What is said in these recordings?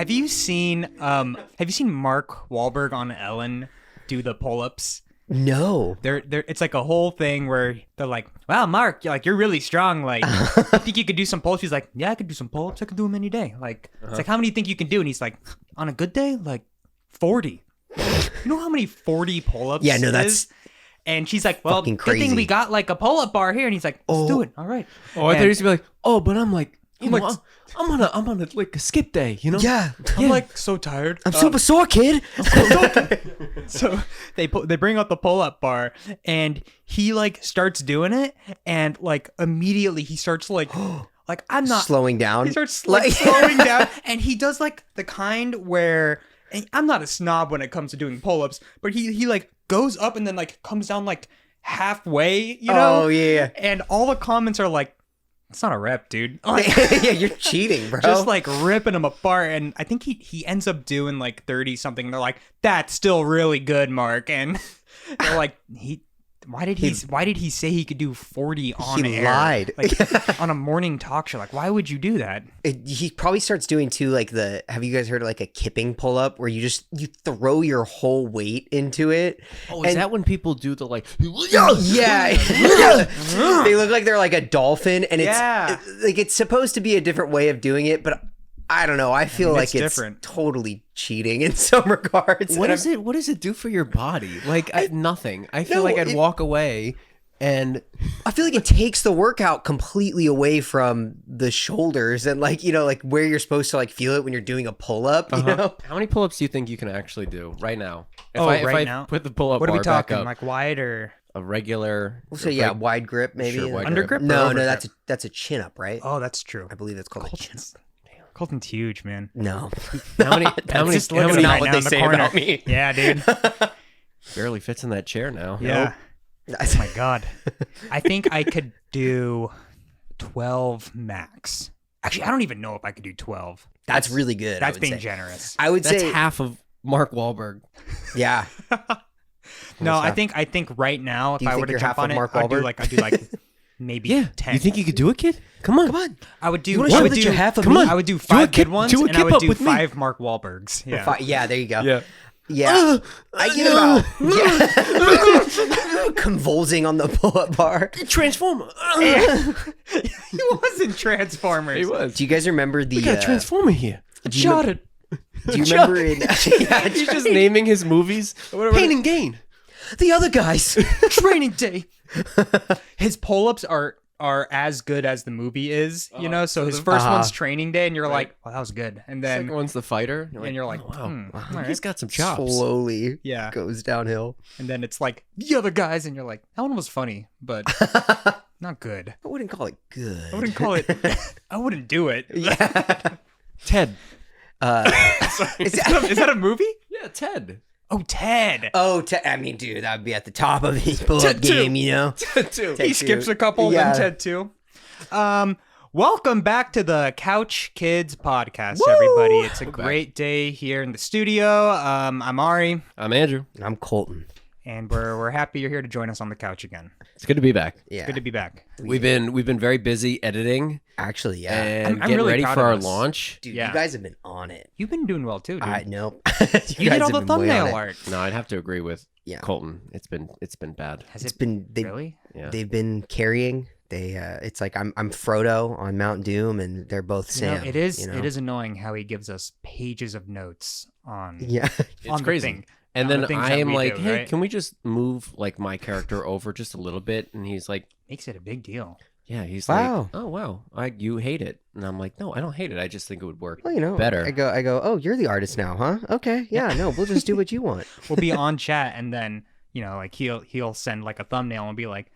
Have you seen Mark Wahlberg on Ellen do the pull-ups? No. They're it's like a whole thing where they're like, "Wow, Mark, you're really strong. Like, I think you could do some pull-ups." He's like, "Yeah, I could do some pull-ups. I could do them any day." Like, it's like, "How many do you think you can do?" And he's like, "On a good day, like 40." You know how many 40 pull-ups? Yeah, no, is? And she's like, "Well, good crazy. thing we got like a pull-up bar here." And he's like, "Let's do it. All right." Oh, I thought he was gonna be like, "Oh, but I'm like, I'm on a like a skip day, you know?" Yeah. I'm like so tired. I'm super sore, kid. So they bring out the pull-up bar, and he like starts doing it, and like immediately he starts like I'm not slowing down. He starts like slowing down, and he does like the kind where, and I'm not a snob when it comes to doing pull-ups, but he like goes up and then like comes down like halfway, you know? Oh yeah. And all the comments are like, "It's not a rep, dude." Like, Yeah, you're cheating, bro. just like ripping him apart. And I think he ends up doing like 30 something. They're like, "That's still really good, Mark." And they're like, why did he say he could do 40 on He air? lied. Like on a morning talk show. Like, why would you do that? He probably starts doing too, like have you guys heard of like a kipping pull up where you throw your whole weight into it? Oh, is that when people do the like? Yeah. They look like they're like a dolphin, and it's supposed to be a different way of doing it, but I don't know. I feel like it's different. Totally cheating in some regards. What does it do for your body? Like nothing. I feel like I'd walk away, and I feel like it takes the workout completely away from the shoulders and like where you're supposed to like feel it when you're doing a pull up. You know, how many pull-ups do you think you can actually do right now? If Right I now? put the pull-up What are we bar back talking? up, Like wide or? a regular. So yeah, wide grip maybe. Sure, wide Under grip. grip? or No, over grip? that's a chin up, right? Oh, that's true. I believe it's called a chin up. Colton's huge, man. No, How many? Just How look at many? him not right what now they in the say corner. about me. Yeah, dude. Barely fits in that chair now. Yeah. Oh my God. I think I could do 12 max. Actually, I don't even know if I could do 12. That's really good. I That's would being say. generous. I would That's say half of Mark Wahlberg. yeah. No, Almost I think right now, if you I think were to you're jump half on of it, Mark I'd do Wahlberg? like maybe Yeah. 10. You think you could do it, kid? Come on. Come on. I would do. You wanna I show would that do. you're half of Come me? on. I would do Do a 5 kip- good ones, do a and I kip would up do with me. 5 Mark Wahlbergs. Yeah. Yeah, there you go. Yeah. Yeah. I get about convulsing on the pull-up bar. Transformer. He was in Transformers. He was. Do you guys remember the? We got a Transformer here. Shot it. Do you remember in? Yeah, He's just naming his movies. Pain and Gain. the other guys. Training Day. His pull-ups are as good as the movie is, you know. So his first one's Training Day, and you're like, "Well, that was good." And then Second one's the fighter. you're like, oh, wow. all right. He's got some chops. Slowly, Yeah. goes downhill. And then it's like the other guys, and you're like, that one was funny, but not good. I wouldn't call it good. I wouldn't call it. I wouldn't do it. Yeah. Ted. Is that a movie? Yeah, Ted. Oh, Ted. I mean, dude, that would be at the top of his pull-up game, you know. Ted too. He skips a couple. Yeah. Then Ted too. Welcome back to the Couch Kids podcast, everybody. It's a great day here in the studio. I'm Ari, I'm Andrew. I'm Colton. and we're happy you're here to join us on the couch again. It's good to be back. Yeah. Good to be back. We've been very busy editing Actually, yeah. and I'm getting really ready proud for of our us. launch. Dude, Yeah. you guys have been on it. You've been doing well too, dude. I know. You did guys all the have been way on thumbnail it. art. No, I'd have to agree with Yeah. Colton. It's been bad. Has It's it been really? Yeah. they've been carrying. They it's like I'm Frodo on Mount Doom, and they're both You know, Sam. it is. you know? It is annoying how he gives us pages of notes on. Yeah. It's on the crazy. thing. And on then the things I that am we like, do, hey, right? can we just move like my character over just a little bit? And he's like, Makes it a big deal. yeah, he's Wow. like, oh wow, you hate it, and I'm like, no, I don't hate it. I just think it would work Well, you know, better. I go. Oh, you're the artist now, huh? Okay. Yeah. No, we'll just do what you want. We'll be on chat, and then like he'll send like a thumbnail and be like,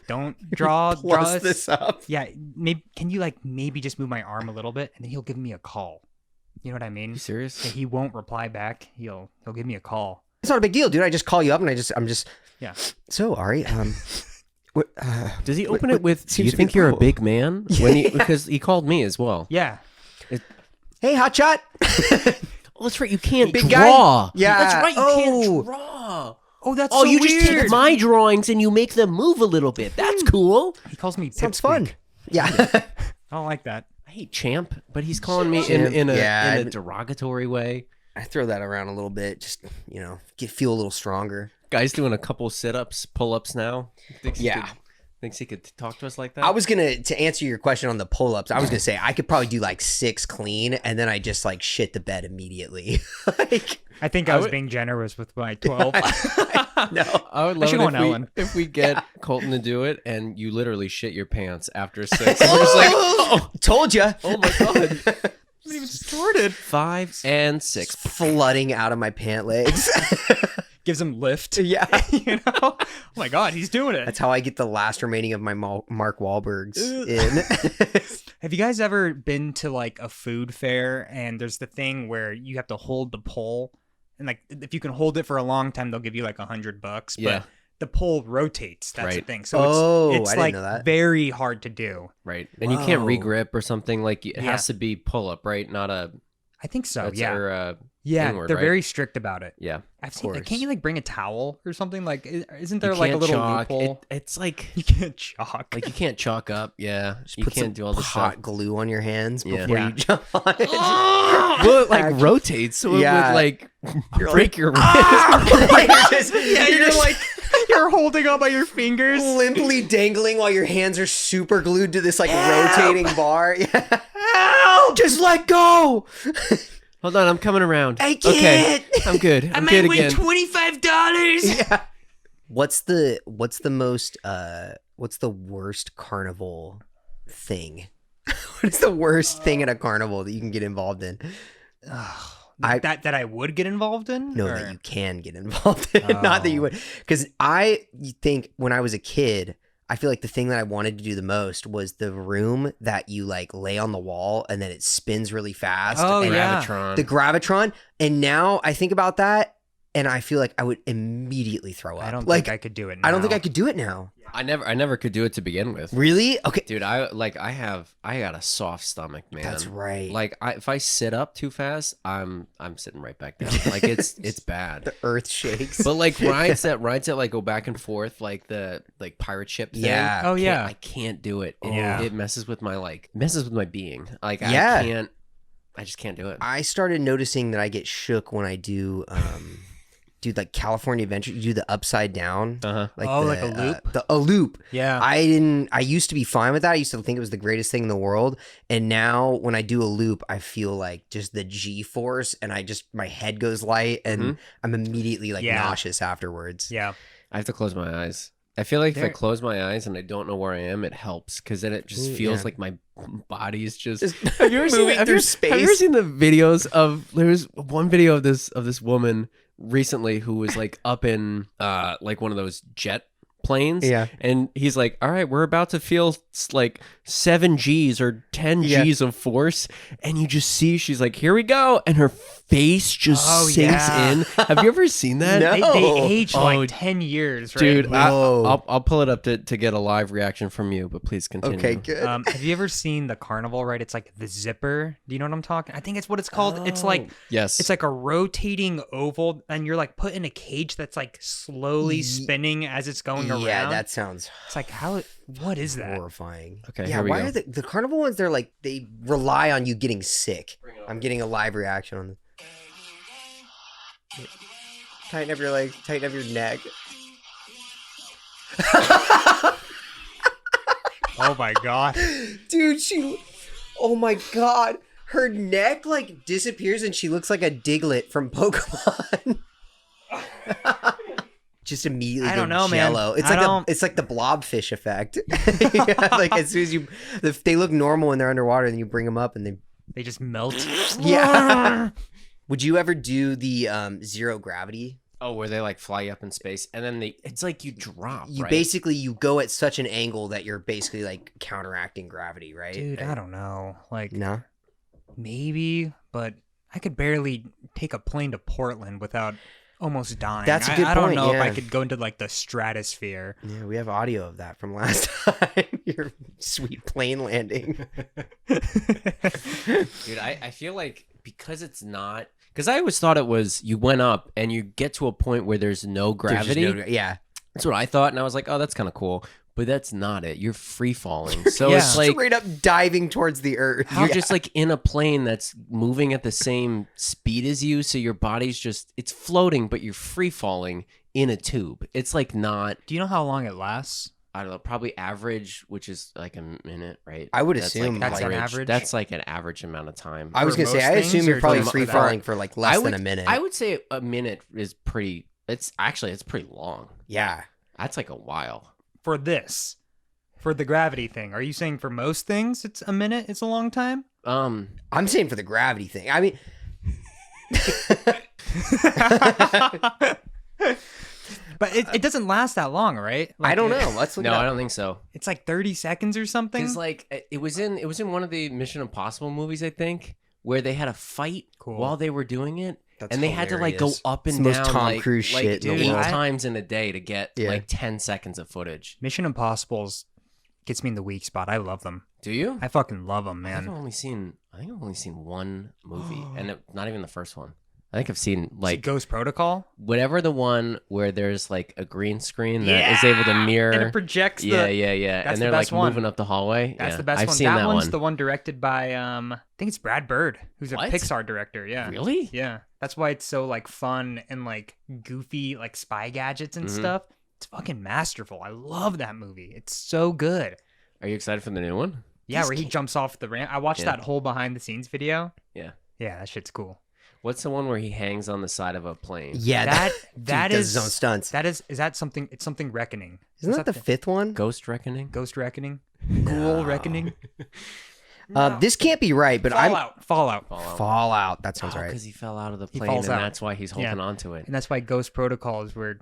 "Don't draw Plus us." this up. Yeah, maybe can you maybe just move my arm a little bit, and then he'll give me a call. You know what I mean? you serious? Yeah, he won't reply back. He'll give me a call. It's not a big deal, dude. I just call you up and I'm just. Yeah. So Ari, what, Does he open what it with? Do seems you to be think the you're a problem? big man? When he because he called me as well. Yeah. hey, hotshot. Oh, that's right. You can't Big guy? draw. Yeah. that's right. You Oh. can't draw. Oh, that's Oh, so you weird. just take my drawings and you make them move a little bit. That's cool. He calls me Sounds Pipsqueak. fun. Yeah. I don't like that. I hey, champ, but he's calling me Champ. in Yeah. a derogatory way. I throw that around a little bit, just feel a little stronger. Guy's doing a couple sit-ups, pull-ups now. Thinks he could talk to us like that. I was to answer your question on the pull-ups. I was gonna say I could probably do like 6 clean, and then I just like shit the bed immediately. I think I was being generous with my 12. No, I would love should go on it Ellen. if we get Colton to do it, and you literally shit your pants after 6. And we're just like, told you. oh my god. Not even started. 5 and 6. Flooding out of my pant legs. Gives him lift. Yeah. Oh my god, he's doing it. That's how I get the last remaining of my Mark Wahlbergs in. Have you guys ever been to like a food fair and there's the thing where you have to hold the pole, and like if you can hold it for a long time they'll give you like $100, but Yeah. the pole rotates. That's the Right. thing. So I it's didn't like know that. very hard to do. Right. And you can't Whoa. regrip or something. Like, it has to be pull-up, right? Not a... I think so. That's Yeah. our, Yeah. inward, They're right? very strict about it. yeah. I've seen. course. Can't you like bring a towel or something? Like, isn't there You like a can't little chalk. loophole? It's like... You can't chalk. Like, you can't chalk up. Yeah. You Put can't some do all this hot stuff. glue on your hands Yeah. before Yeah. you jump on it. Well, it like rotates, so Yeah. it would like break your wrist. You're like You're holding on by your fingers. limply dangling while your hands are super glued to this like rotating bar. Yeah. Help! Just let go. Hold on, I'm coming around. I Okay, can't. I'm good. I'm good again. $25. Yeah. What's the worst carnival thing? What is the worst thing at a carnival that you can get involved in? That I would get involved in? No, Or- that you can get involved in. Not that you would. Because I think when I was a kid, I feel like the thing that I wanted to do the most was the room that you like lay on the wall and then it spins really fast. Oh, and yeah. Gravitron. The Gravitron. And now I think about that and I feel like I would immediately throw up. I don't like, think I could do it now. I don't think I could do it now. I never could do it to begin with. Really? Okay. Dude, I got a soft stomach, man. That's right. Like if I sit up too fast, I'm sitting right back down. Like it's bad. The earth shakes. But like rides that like go back and forth, like the like pirate ship thing. Yeah. Oh, yeah. I can't do it. Yeah. It messes with my being. Like Yeah. I just can't do it. I started noticing that I get shook when I do like California Adventure. You do the upside down. Uh-huh. Like like a loop? A loop. Yeah. I used to be fine with that. I used to think it was the greatest thing in the world. And now when I do a loop, I feel like just the G-force and my head goes light and I'm immediately like Yeah. nauseous afterwards. Yeah. I have to close my eyes. I feel like if I There- close my eyes and I don't know where I am, it helps because then it just Ooh, feels yeah. like my body's just. Have you ever Have you ever seen the videos of? There's one video of this woman recently who was like up in like one of those jet planes. Yeah. And he's like, all right, we're about to feel like 7 G's or 10 Yeah. G's of force. And you just see, she's like, here we go. And her face just Oh, sinks yeah. in. Have you ever seen that? No. They age Oh, like 10 years, right? Dude, Whoa. I'll pull it up to get a live reaction from you, but please continue. Okay, good. Have you ever seen the carnival ride? It's like the zipper. Do you know what I'm talking? I think it's what it's called. It's like Yes. it's like a rotating oval, and you're like put in a cage that's like slowly spinning as it's going around. Yeah, that sounds It's like what is that? horrifying. Okay, Yeah, here we why go. are the carnival ones? They're like they rely on you getting sick. I'm getting a live reaction on this. Tighten up your legs. Tighten up your neck. Oh my god. Dude, oh my god, her neck like disappears and she looks like a Diglett from Pokemon. Just immediately I don't go know, man. jello. It's I like don't- it's like the blobfish effect. Yeah, like as soon as they look normal when they're underwater, then you bring them up and They just melt. yeah. Would you ever do the zero gravity? Oh, where they like fly up in space and then it's like you drop, You right? basically you go at such an angle that you're basically like counteracting gravity, right? Dude, I don't know. Like No. maybe, but I could barely take a plane to Portland without almost dying. That's a good I don't point, know if I yeah. could go into like the stratosphere. Yeah, we have audio of that from last time. Your sweet plane landing. Dude, I feel like because it's not because I always thought it was you went up and you get to a point where there's no There's just gravity. yeah. That's what I thought, and I was like, oh, that's kind of cool. But that's not it. You're free falling. So Yeah. it's like Straight up diving towards the earth. you're just like in a plane that's moving at the same speed as you. So your body's just, it's floating, but you're free falling in a tube. It's like not, Do you know how long it lasts? I don't know, probably average, which is like a minute, right? I would That's assume That's an like, average? That's like an average amount of time. I was For gonna say, most I things, assume you're or probably just free for falling for like less than a minute. I would say a minute is pretty, it's pretty long. Yeah. That's like a while. For this, for the gravity thing, are you saying for most things it's a minute? It's a long time. I'm saying for the gravity thing. I mean, But it doesn't last that long, right? I don't know. Let's look No, it up. I don't think so. It's like 30 seconds or something. Because like it was in one of the Mission Impossible movies, I think, where they had a fight Cool. while they were doing it, That's and they had to like go hilarious. up It's and the most down Tom like, Cruise like shit in the 8 world. times in a day to get Yeah. like 10 seconds of footage. Mission Impossibles gets me in the weak spot. I love them. Do you? I fucking love them, I think man. I've only seen one movie, and not even the first one. I think I've seen like Ghost Protocol. whatever the one where there's like a green screen that is able to mirror. And it projects yeah, the. yeah. That's And the they're like best one. moving up the hallway. That's Yeah, the best I've one. seen that one's one. the one directed by I think it's Brad Bird, who's a What? Pixar director. Yeah. Really? Yeah. That's why it's so like fun and like goofy, like spy gadgets and stuff. It's fucking masterful. I love that movie. It's so good. Are you excited for the new one? Yeah, where he jumps off the ramp. I watched Yeah. that whole behind the scenes video. Yeah. Yeah, that shit's cool. What's the one where he hangs on the side of a plane? Yeah, That dude does is his own stunts. is that something? It's something Reckoning. Isn't that the fifth one? Ghost Reckoning? Ghost Reckoning? Ghoul Reckoning? This can't be right, but Fallout. Fallout. Fallout. That sounds right. Because he fell out of the He plane, falls and out. that's why he's holding on to it. And that's why Ghost Protocol is where,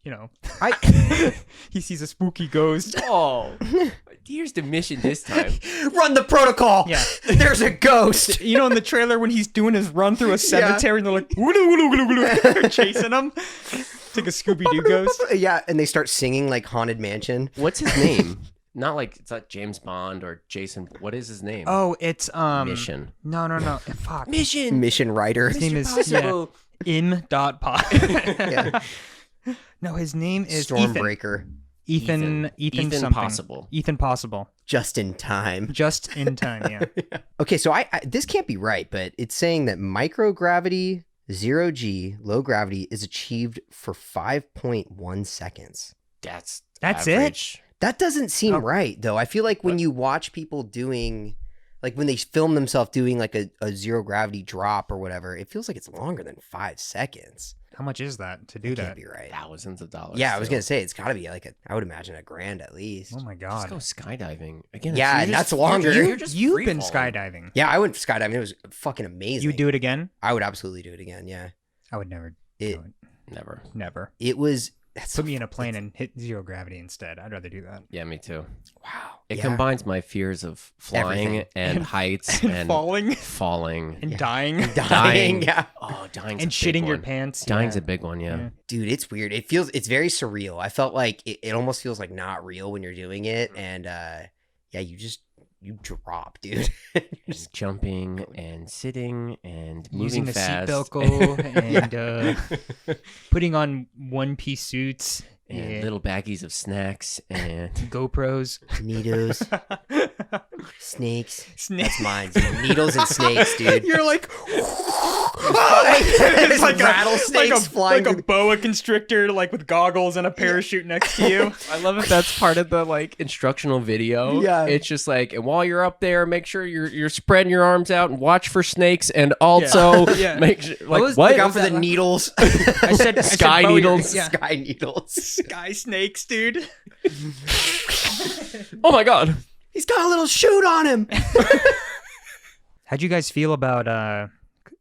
you know, I he sees a spooky ghost. Oh, here's the mission this time. run the protocol. Yeah. There's a ghost. You know, in the trailer when he's doing his run through a cemetery and they're like, "Woo, woo, woo, woo, woo," they're chasing him. It's like a Scooby Doo ghost. Yeah, and they start singing like Haunted Mansion. What's his name? Not like it's not James Bond or Jason. What is his name? Oh, it's Mission. No. Fuck. Mission. Mission Writer. His name is Possible. Im.Pod. Yeah. No, his name is Stormbreaker. Ethan Ethan something. Possible. Ethan Possible. Just in time. Just in time, yeah. Okay, so I this can't be right, but it's saying that microgravity, 0G, low gravity is achieved for 5.1 seconds. That's it? That doesn't seem Oh. right, though. I feel like when you watch people doing, like when they film themselves doing like a zero gravity drop or whatever, it feels like it's longer than 5 seconds. How much is that to do That that? can't be right. Thousands of dollars. Yeah, I was still. gonna say it's got to be like I would imagine $1,000 at least. Oh my Just god. go skydiving again. Yeah, you're and just- that's longer. You're just You've free been falling. skydiving. Yeah, I went skydiving. It was fucking amazing. You do it again? I would absolutely do it again. Yeah, I would never it do it. Never. Never. it was. That's Put me in a plane and hit zero gravity instead. I'd rather do that. Yeah, me too. wow. It Yeah. combines my fears of flying Everything. and heights And and falling falling. and Yeah. dying dying. Yeah, Oh, dying's and a big shitting your one. pants. Dying's yeah. a big one, yeah. Yeah. dude, it's weird. It's very surreal. I felt like it almost feels like not real when you're doing it, and yeah, you drop, dude. Just jumping and sitting and Using moving a fast. seatbelt and putting on one-piece suits and and little baggies of snacks and GoPros. Needles, snakes. Snake. That's mine. Dude. Needles and snakes, dude. You're like, It's like rattlesnakes flying. like a boa constrictor, like with goggles and a parachute next to you. I love it. That's part of the like instructional video. Yeah. It's just like, and while you're up there, make sure you're spreading your arms out and watch for snakes, and also Yeah. make sure like was- what? Look out for the needles. I said Sky boa, needles. Yeah. Sky needles. Sky snakes, dude. Oh my god! He's got a little shoot on him. How'd you guys feel about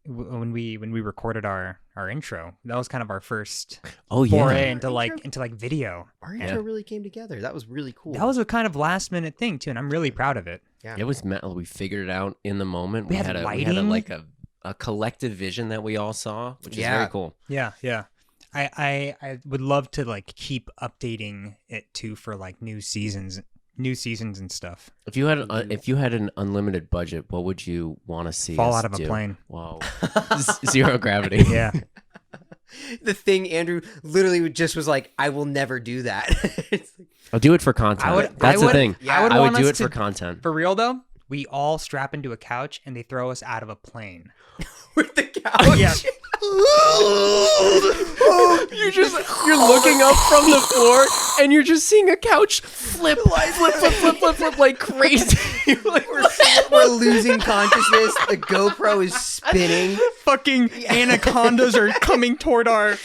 when we recorded our intro? That was kind of our first Oh foray Intro? into like video. Our intro really came together. That was really cool. That was a kind of last minute thing too, and I'm really proud of it. yeah. It was metal. We figured it out in the moment. We had we had lighting. like a collective vision that we all saw, which is Yeah. very cool. Yeah. I would love to like keep updating it too for like new seasons and stuff. If you had an unlimited budget, what would you want to see? Fall us out of a do? plane. Whoa, zero gravity. Yeah. The thing Andrew literally just was like, I will never do that. It's like, I'll do it for content. That's the thing. I would I would want do us it for to- content. For real though, we all strap into a couch and they throw us out of a plane. with the couch. Yeah. You're looking up from the floor and you're just seeing a couch flip like crazy. Like, We're losing consciousness. The GoPro is spinning. Fucking anacondas are coming toward our.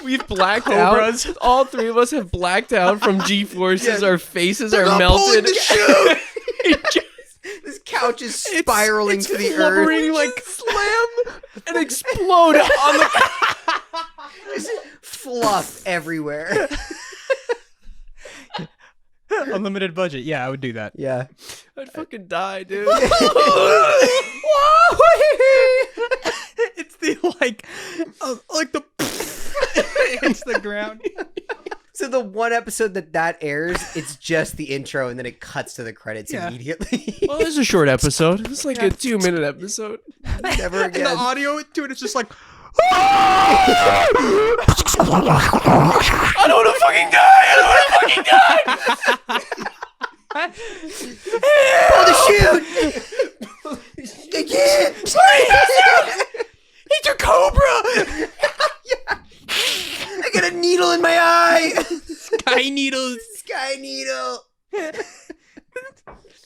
we've blacked Cobras. out. All three of us have blacked out from G-forces. Yeah. Our faces are Not pulling melted. the chute. This couch is spiraling to the earth. Fluttering like slam and explode on the. Just fluff everywhere. Unlimited budget. Yeah, I would do that. Yeah. I'd fucking die, dude. It's the like the hits the ground. So the one episode that airs, it's just the intro and then it cuts to the credits Yeah. immediately. Well, it's a short episode. It's like a 2-minute episode. Never And the again. audio to it is just like. I don't want to fucking die. I don't want to fucking die. Pull the chute! I can't! It's a cobra. I got a needle in my eye! Sky needles. Sky needle!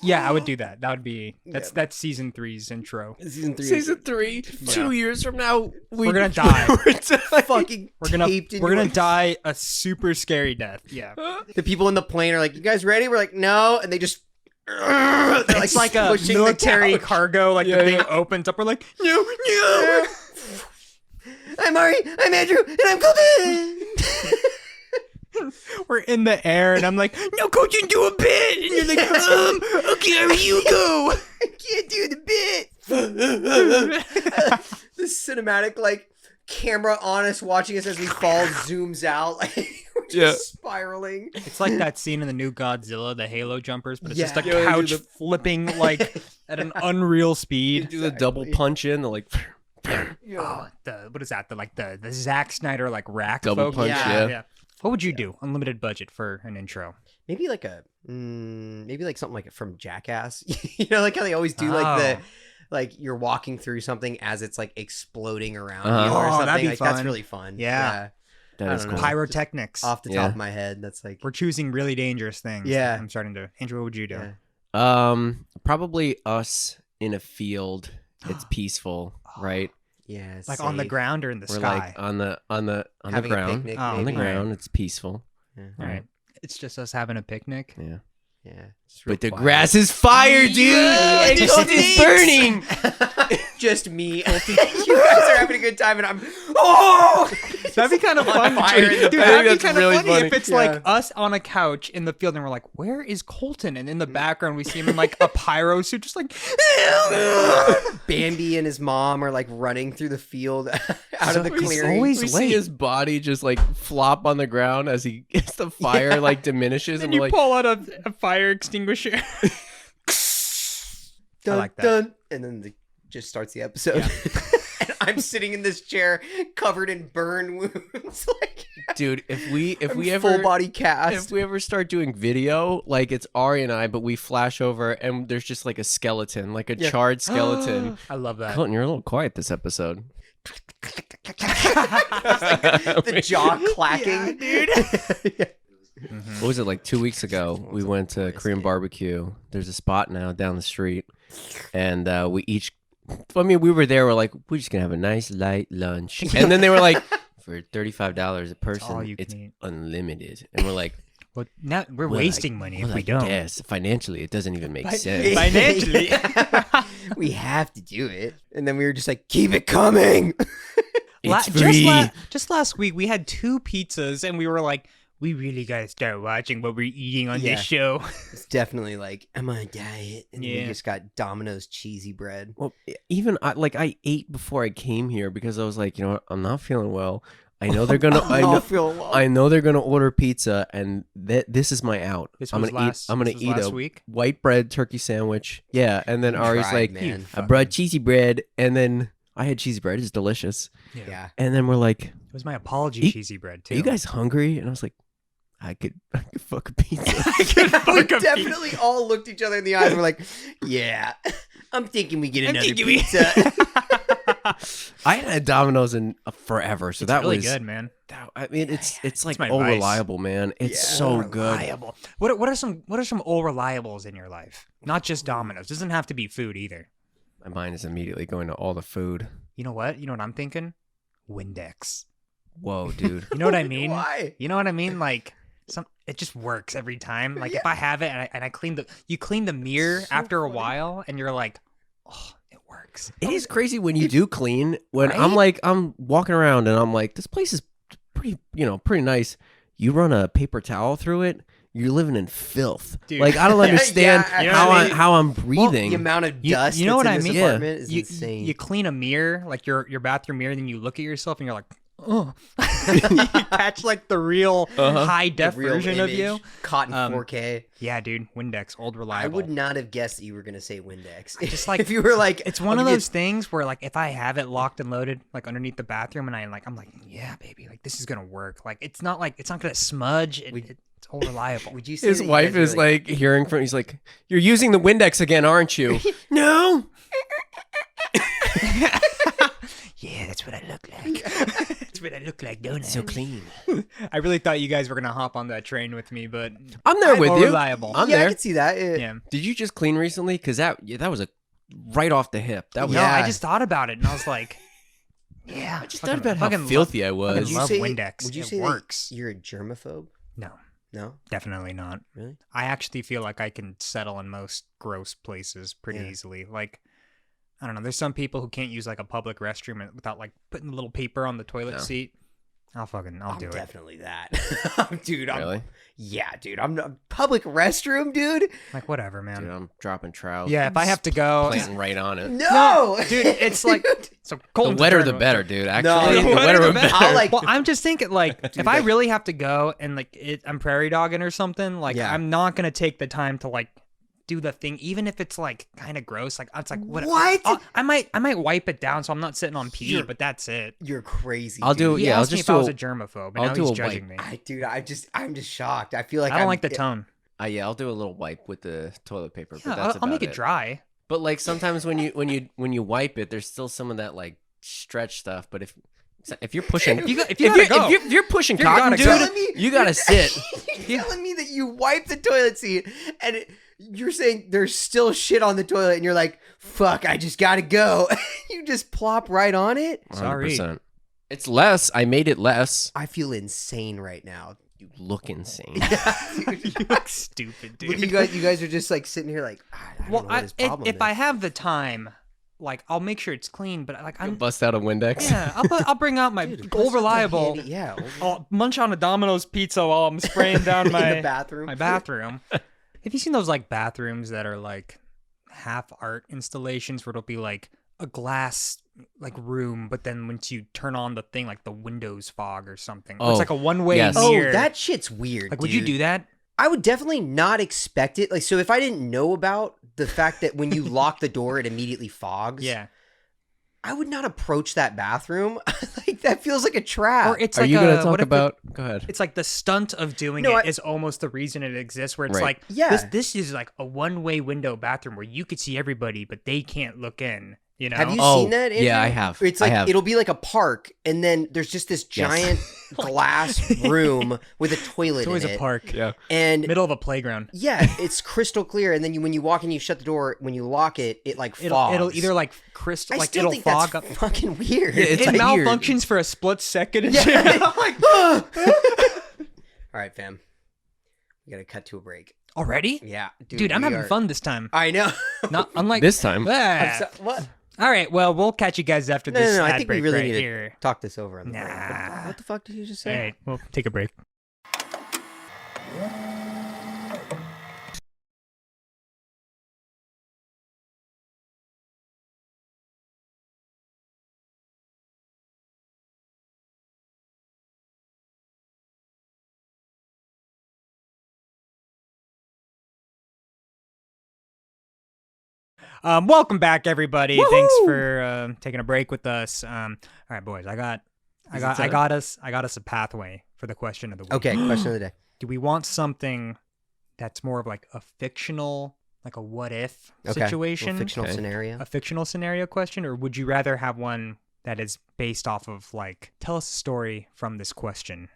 Yeah, I would do that. That would be that's season 3's intro. Season 3. Season 3, 2 years from now, We're gonna die. Fucking We're gonna taped into we're gonna a- die a super scary death. Yeah. The people in the plane are like, you guys ready? We're like, no. And they just... They're It's like a pushing the military couch. cargo. Like Yeah, the thing yeah. opens up. We're like, no, no. I'm Ari, I'm Andrew, and I'm Colton! We're in the air, and I'm like, no, coach, you do a bit. And you're like, okay, Ari, you go. I can't do the bit! This cinematic, like, camera on us, watching us as we fall, zooms out. Like, we're just Yeah. spiraling. It's like that scene in the new Godzilla, the Halo jumpers, but it's just a Yeah. Yeah, couch dude, flipping like at an unreal You speed. do the double punch in, the like Oh, what is that? The Zack Snyder like rack Double focus? punch, yeah. What would you do? Unlimited budget for an intro. Maybe like maybe like something like from Jackass. You know, like how they always do like the, Oh. like you're walking through something as it's like exploding around you Uh-huh. or Oh, something. that'd be like that's fun. really fun. Yeah. that I is don't cool. know. Pyrotechnics. Off the top Yeah. of my head, that's like We're choosing really dangerous things. Yeah. I'm starting to. Andrew, what would you do? yeah. Probably us in a field. It's peaceful, right? Yeah, it's Like on the safe. ground or in the We're sky? like on the Having a ground. picnic, Oh, On the maybe. ground, it's peaceful. Yeah. All right. It's just us having a picnic. Yeah. Yeah. It's real But the quiet. grass is fire, dude. Yeah, And just it's me. burning. Just me. You guys are having a good time, and I'm. Oh! That'd be kind of On fun. fire in the Dude, back. that'd be That's kind of really funny, funny. if it's Yeah. like us on a couch in the field and we're like, where is Colton? And in the background, we see him in like a pyro suit, just like, Bambi and his mom are like running through the field out of the He's clearing. always We late. see his body just like flop on the ground as the fire like diminishes, and and you we're like, pull out a fire extinguisher. Dun, I like that. Dun, and then just starts the episode. And I'm sitting in this chair covered in burn wounds. Like, dude, if we I'm ever full body cast. if we ever start doing video, like it's Ari and I, but we flash over and there's just like a skeleton, like a Yeah. charred skeleton. I love that. Colton, you're a little quiet this episode. the jaw clacking, dude. What was it, like 2 weeks ago? We went to Korean barbecue. There's a spot now down the street, and we each. I mean, we were there. We're like, we're just gonna have a nice light lunch, and then they were like, for $35 a person, all you it's can eat. unlimited, and we're like, Well, now we're well, wasting I- money well, if we I don't. guess financially, it doesn't even make Fi- sense. Financially. we have to do it. And then we were just like, keep it coming. It's Just free. just last week, we had 2 pizzas, and we were like, we really gotta start watching what we're eating on Yeah. this show. It's definitely like, I'm on a diet. And we Yeah. just got Domino's cheesy bread. Well, even I ate before I came here because I was like, you know what, I'm not feeling well. I know they're gonna. I know they're gonna order pizza, and this is my out. This I'm was gonna last. eat. I'm gonna this was eat last a week. white bread turkey sandwich. Yeah, and then Ari's tried, like, man. I brought cheesy bread, and then I had cheesy bread. It's delicious. Yeah. And then we're like, It was my apology Eat- cheesy bread are too. you guys hungry? And I was like, I could fuck a pizza. We definitely all looked each other in the eyes and were like, yeah, I'm thinking we get another pizza. I hadn't had Domino's in forever, so that really was good, man. I mean, it's like my all vice. reliable, man. It's so good. Reliable. What are some all reliables in your life? Not just Domino's. Doesn't have to be food either. My mind is immediately going to all the food. You know what? You know what I'm thinking? Windex. Whoa, dude. You know what I mean? Why? You know what I mean? Like it just works every time. Like if I have it and I clean you clean the mirror after a while and you're like, oh, it works. It is crazy when you do clean. When Right? I'm walking around and I'm like, this place is pretty nice. You run a paper towel through it, you're living in filth. Dude. Like I don't understand Yeah, you know how what I mean? how I'm Well, breathing. the amount of You- dust you know that's what in I this mean? apartment is You insane. you clean a mirror, like your bathroom mirror, then you look at yourself and you're like, oh. You catch like the real high def The real version of image, you. caught in 4K. Yeah, dude. Windex, old I reliable. would not have guessed that you were going to say Windex. Just like- if you were like, It's one I'll of give you those things where like if I have it locked and loaded like underneath the bathroom and I'm like, yeah, baby, like this is gonna work. Like it's not gonna smudge. It's all reliable. Would you say His that you wife guys is were like hearing from. He's like, "You're using the Windex again, aren't you?" No. Yeah, that's what I look like. That's what I look like, don't I? So clean. I really thought you guys were gonna hop on that train with me, but I'm there with more you. reliable. I'm yeah, I there. can see that. Yeah. Did you just clean recently? Because that was a right off the hip. That was. No, I Yeah. just thought about it and I was like, yeah. I just thought about how filthy I was. Would you love say, Windex. Would you It say works. that you're a germaphobe? No, No? definitely not. Really? I actually feel like I can settle in most gross places pretty Yeah. easily. Like, I don't know. There's some people who can't use like a public restroom without like putting a little paper on the toilet No. seat. I'll I'm do it. definitely that. Dude, Really? Yeah, dude. I'm not public restroom, dude. Like whatever, man. Dude, I'm dropping trout. Yeah, if I have to go, planting right on it. No, dude, it's like so The cold. wetter the better, dude. Actually, No, the wetter the better. I'll like Well, I'm just thinking like Dude, if I really have to go and like I'm prairie dogging or something, like Yeah. I'm not gonna take the time to like do the thing, even if it's like kind of gross. Like it's like what? What? I might wipe it down so I'm not sitting on pee, You're- but that's it. You're crazy. I'll dude. do. He Yeah, I'll asked me just if I do. was a germaphobe, and I'll now do he's a judging wipe. me. Dude, I'm just shocked. I feel like I don't like the tone. Yeah, I'll do a little wipe with the toilet paper. Yeah, But that's I'll make about it dry. But like sometimes when you wipe it, there's still some of that like stretch stuff. But if you're pushing, If you gotta go. if you're pushing If you cotton, gotta dude, go. telling me- you gotta sit. You're telling me that you wipe the toilet seat and you're saying there's still shit on the toilet and you're like, fuck, I just gotta go. You just plop right on it? Sorry. 100%. It's less. I made it less. I feel insane right now. You look insane. You look stupid, dude. You guys are just like sitting here like, I don't know what his problem if is. I have the time, like I'll make sure it's clean. But like I'm, Bust out a Windex. yeah, I'll bring out my Dude, old reliable. handy- Yeah. I'll munch on a Domino's pizza while I'm spraying down In my the bathroom. my bathroom. Have you seen those like bathrooms that are like half art installations where it'll be like a glass like room, but then once you turn on the thing, like the windows fog or something. Or Oh, it's like a one-way yes. Oh, mirror. that shit's weird. like would you dude. do that? I would definitely not expect it. Like, so if I didn't know about the fact that when you lock the door, it immediately fogs. Yeah. I would not approach that bathroom. Like, that feels like a trap. Or it's Are like you gonna what talk if about? Go ahead. it's like the stunt of doing No, it is almost the reason it exists, where it's Right. like, Yeah. this is like a one-way window bathroom where you could see everybody, but they can't look in, you know? Have you Oh, seen that? Andrew? yeah, I have. It's I like have. it'll be like a park, and then there's just this giant glass room with a toilet It's always in a it. park. Yeah. And Middle of a playground. yeah, it's crystal clear. And then when you walk in, you shut the door. When you lock it, it like fogs. It'll either like crystal, I like still it'll think fog that's up. fucking weird. Yeah, it's It like weird. malfunctions for a split second. And Yeah. shit. I'm like, All right, fam. We gotta cut to a break. already? Yeah, Dude, I'm we having are- fun this time. I know. Not unlike This time. Ah. What? All right, well, we'll catch you guys after No, this no, no. ad I think break we really right need to here. talk this over on the break. Nah. What the fuck did you just All say? right, we'll take a break. Welcome back, everybody. Woo-hoo! Thanks for taking a break with us. All right, boys. I got us a pathway for the question of the week. Okay, question of the day. Do we want something that's more of like a fictional, like a what if situation? A fictional scenario. A fictional scenario question, or would you rather have one that is based off of like, tell us a story from this question,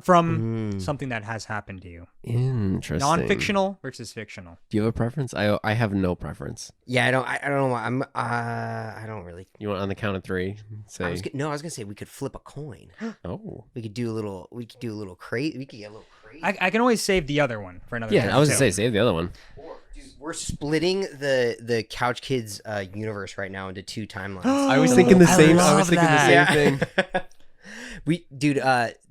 from something that has happened to you? Interesting. Non-fictional versus fictional. Do you have a preference? I have no preference. Yeah, I don't know. I don't really. You want on the count of three? Say. I was gonna say we could flip a coin. Oh. We could do a little crate. We could get a little crate. I can always save the other one for another. Yeah, I was gonna say save the other one. Dude, we're splitting the Couch Kids universe right now into 2 timelines. I was thinking the same. I was thinking the same thing.